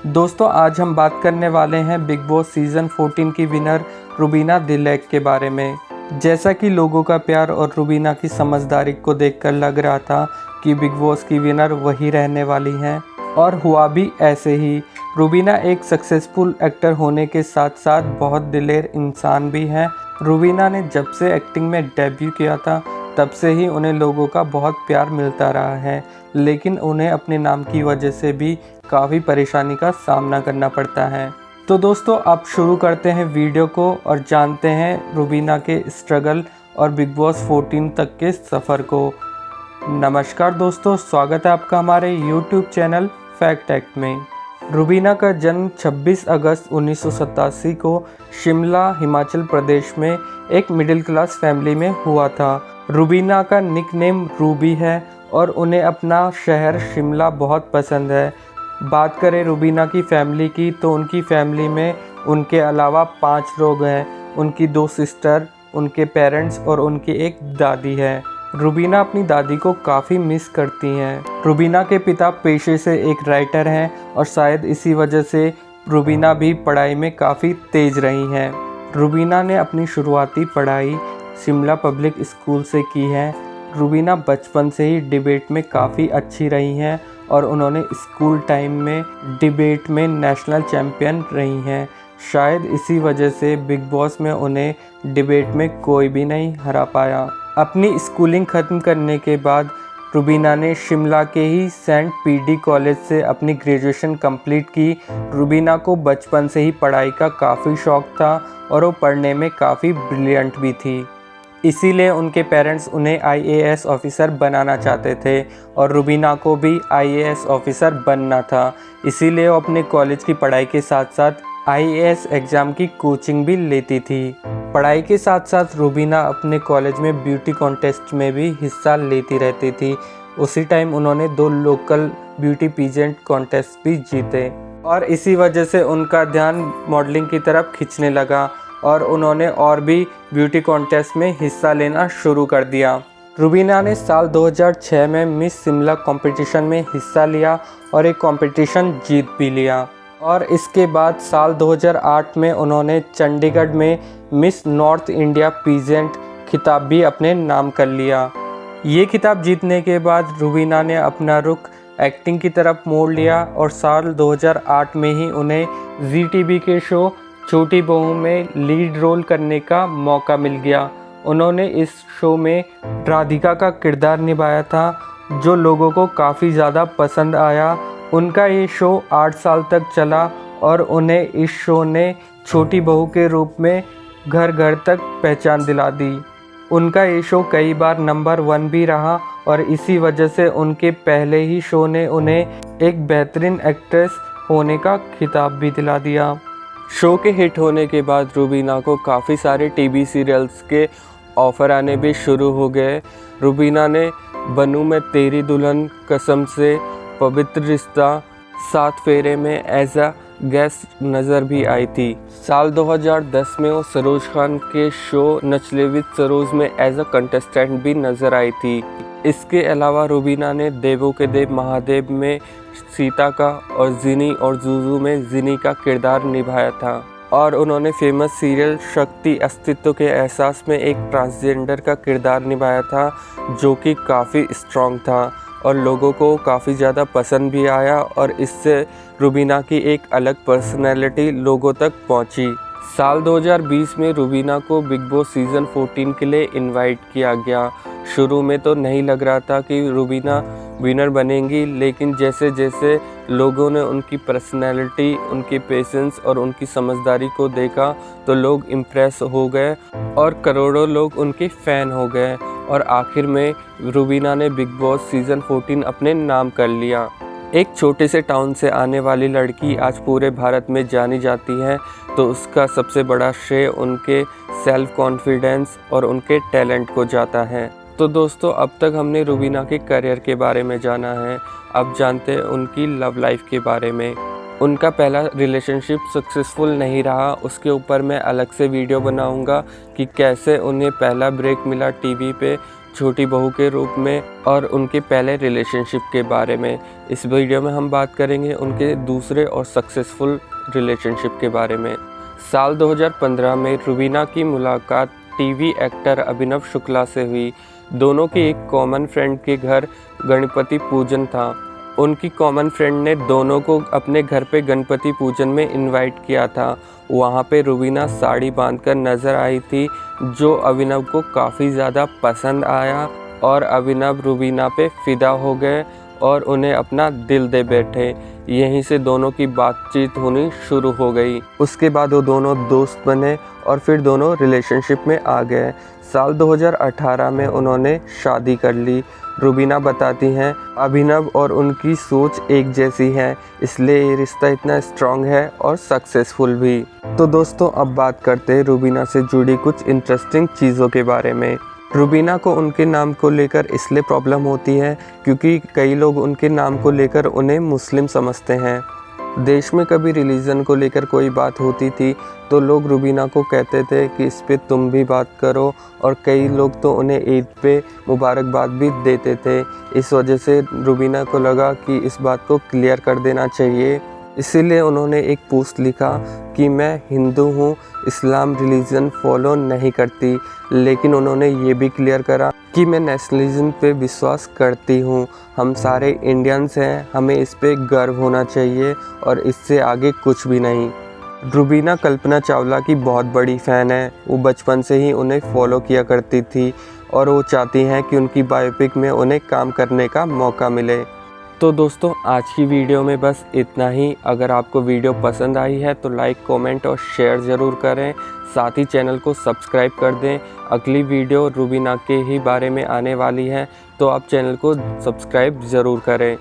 दोस्तों आज हम बात करने वाले हैं बिग बॉस सीज़न 14 की विनर रुबीना दिलैक के बारे में। जैसा कि लोगों का प्यार और रुबीना की समझदारी को देखकर लग रहा था कि बिग बॉस की विनर वही रहने वाली हैं, और हुआ भी ऐसे ही। रुबीना एक सक्सेसफुल एक्टर होने के साथ साथ बहुत दिलेर इंसान भी हैं। रुबीना ने जब से एक्टिंग में डेब्यू किया था तब से ही उन्हें लोगों का बहुत प्यार मिलता रहा है, लेकिन उन्हें अपने नाम की वजह से भी काफ़ी परेशानी का सामना करना पड़ता है। तो दोस्तों अब शुरू करते हैं वीडियो को और जानते हैं रुबीना के स्ट्रगल और बिग बॉस 14 तक के सफ़र को। नमस्कार दोस्तों, स्वागत है आपका हमारे YouTube चैनल फैक्ट एक्ट में। रुबीना का जन्म 26 अगस्त 1987 को शिमला, हिमाचल प्रदेश में एक मिडिल क्लास फैमिली में हुआ था। रुबीना का निकनेम रूबी है और उन्हें अपना शहर शिमला बहुत पसंद है। बात करें रुबीना की फ़ैमिली की तो उनकी फ़ैमिली में उनके अलावा 5 लोग हैं। उनकी 2 सिस्टर, उनके पेरेंट्स और उनकी एक दादी है। रुबीना अपनी दादी को काफ़ी मिस करती हैं। रुबीना के पिता पेशे से एक राइटर हैं और शायद इसी वजह से रुबीना भी पढ़ाई में काफ़ी तेज़ रही हैं। रुबीना ने अपनी शुरुआती पढ़ाई शिमला पब्लिक स्कूल से की है। रुबीना बचपन से ही डिबेट में काफ़ी अच्छी रही हैं और उन्होंने स्कूल टाइम में डिबेट में नेशनल चैम्पियन रही हैं। शायद इसी वजह से बिग बॉस में उन्हें डिबेट में कोई भी नहीं हरा पाया। अपनी स्कूलिंग ख़त्म करने के बाद रुबीना ने शिमला के ही सेंट पीडी कॉलेज से अपनी ग्रेजुएशन कंप्लीट की। रुबीना को बचपन से ही पढ़ाई का काफ़ी शौक़ था और वो पढ़ने में काफ़ी ब्रिलियंट भी थी। इसीलिए उनके पेरेंट्स उन्हें आईएएस ऑफिसर बनाना चाहते थे और रुबीना को भी आईएएस ऑफिसर बनना था। इसीलिए वो अपने कॉलेज की पढ़ाई के साथ साथ आईएएस एग्ज़ाम की कोचिंग भी लेती थी। पढ़ाई के साथ साथ रुबीना अपने कॉलेज में ब्यूटी कॉन्टेस्ट में भी हिस्सा लेती रहती थी। उसी टाइम उन्होंने 2 लोकल ब्यूटी पीजेंट कॉन्टेस्ट भी जीते और इसी वजह से उनका ध्यान मॉडलिंग की तरफ खिंचने लगा और उन्होंने और भी ब्यूटी कॉन्टेस्ट में हिस्सा लेना शुरू कर दिया। रुबीना ने साल 2006 में मिस शिमला कंपटीशन में हिस्सा लिया और एक कंपटीशन जीत भी लिया, और इसके बाद साल 2008 में उन्होंने चंडीगढ़ में मिस नॉर्थ इंडिया पीजेंट खिताब भी अपने नाम कर लिया। ये खिताब जीतने के बाद रुबीना ने अपना रुख एक्टिंग की तरफ मोड़ लिया और साल 2008 में ही उन्हें ZTV के शो छोटी बहू में लीड रोल करने का मौका मिल गया। उन्होंने इस शो में राधिका का किरदार निभाया था, जो लोगों को काफ़ी ज़्यादा पसंद आया। उनका ये शो 8 साल तक चला और उन्हें इस शो ने छोटी बहू के रूप में घर घर तक पहचान दिला दी। उनका ये शो कई बार नंबर 1 भी रहा और इसी वजह से उनके पहले ही शो ने उन्हें एक बेहतरीन एक्ट्रेस होने का खिताब भी दिला दिया। शो के हिट होने के बाद रुबीना को काफ़ी सारे टीवी सीरियल्स के ऑफ़र आने भी शुरू हो गए। रुबीना ने बनूं मैं तेरी दुल्हन, कसम से, पवित्र रिश्ता, 7 फेरे में एज अ गेस्ट नज़र भी आई थी। साल 2010 में वो सरोज खान के शो नचले विद सरोज में एज अ कंटेस्टेंट भी नज़र आई थी। इसके अलावा रुबीना ने देवों के देव महादेव में सीता का और जिनी और जुजू में जिनी का किरदार निभाया था, और उन्होंने फेमस सीरियल शक्ति अस्तित्व के एहसास में एक ट्रांसजेंडर का किरदार निभाया था, जो कि काफ़ी स्ट्रॉन्ग था और लोगों को काफ़ी ज़्यादा पसंद भी आया और इससे रुबीना की एक अलग पर्सनैलिटी लोगों तक पहुंची। साल 2020 में रुबीना को बिग बॉस सीज़न 14 के लिए इनवाइट किया गया। शुरू में तो नहीं लग रहा था कि रुबीना विनर बनेंगी, लेकिन जैसे जैसे लोगों ने उनकी पर्सनैलिटी, उनके पेशेंस और उनकी समझदारी को देखा तो लोग इम्प्रेस हो गए और करोड़ों लोग उनके फ़ैन हो गए और आखिर में रुबीना ने बिग बॉस सीज़न 14 अपने नाम कर लिया। एक छोटे से टाउन से आने वाली लड़की आज पूरे भारत में जानी जाती है, तो उसका सबसे बड़ा श्रेय उनके सेल्फ कॉन्फिडेंस और उनके टैलेंट को जाता है। तो दोस्तों अब तक हमने रुबीना के करियर के बारे में जाना है, अब जानते हैं उनकी लव लाइफ के बारे में। उनका पहला रिलेशनशिप सक्सेसफुल नहीं रहा, उसके ऊपर मैं अलग से वीडियो बनाऊंगा कि कैसे उन्हें पहला ब्रेक मिला टीवी पे छोटी बहू के रूप में और उनके पहले रिलेशनशिप के बारे में। इस वीडियो में हम बात करेंगे उनके दूसरे और सक्सेसफुल रिलेशनशिप के बारे में। साल 2015 में रुबीना की मुलाकात टीवी एक्टर अभिनव शुक्ला से हुई। दोनों की एक कॉमन फ्रेंड के घर गणपति पूजन था। उनकी कॉमन फ्रेंड ने दोनों को अपने घर पे गणपति पूजन में इनवाइट किया था। वहाँ पे रुबीना साड़ी बांधकर नज़र आई थी, जो अभिनव को काफ़ी ज़्यादा पसंद आया और अभिनव रुबीना पे फ़िदा हो गए और उन्हें अपना दिल दे बैठे। यहीं से दोनों की बातचीत होनी शुरू हो गई। उसके बाद वो दोनों दोस्त बने और फिर दोनों रिलेशनशिप में आ गए। साल 2018 में उन्होंने शादी कर ली। रुबीना बताती हैं अभिनव और उनकी सोच एक जैसी है, इसलिए ये रिश्ता इतना स्ट्रांग है और सक्सेसफुल भी। तो दोस्तों अब बात करते हैं रुबीना से जुड़ी कुछ इंटरेस्टिंग चीज़ों के बारे में। रुबीना को उनके नाम को लेकर इसलिए प्रॉब्लम होती है क्योंकि कई लोग उनके नाम को लेकर उन्हें मुस्लिम समझते हैं। देश में कभी रिलीजन को लेकर कोई बात होती थी तो लोग रुबीना को कहते थे कि इस पे तुम भी बात करो, और कई लोग तो उन्हें ईद पे मुबारकबाद भी देते थे। इस वजह से रुबीना को लगा कि इस बात को क्लियर कर देना चाहिए, इसीलिए उन्होंने एक पोस्ट लिखा कि मैं हिंदू हूँ, इस्लाम रिलीजन फॉलो नहीं करती, लेकिन उन्होंने ये भी क्लियर करा कि मैं नेशनलिज्म पे विश्वास करती हूँ। हम सारे इंडियंस हैं, हमें इस पे गर्व होना चाहिए और इससे आगे कुछ भी नहीं। रुबीना कल्पना चावला की बहुत बड़ी फ़ैन है। वो बचपन से ही उन्हें फॉलो किया करती थी और वो चाहती हैं कि उनकी बायोपिक में उन्हें काम करने का मौका मिले। तो दोस्तों आज की वीडियो में बस इतना ही। अगर आपको वीडियो पसंद आई है तो लाइक, कमेंट और शेयर ज़रूर करें। साथ ही चैनल को सब्सक्राइब कर दें। अगली वीडियो रुबीना के ही बारे में आने वाली है, तो आप चैनल को सब्सक्राइब ज़रूर करें।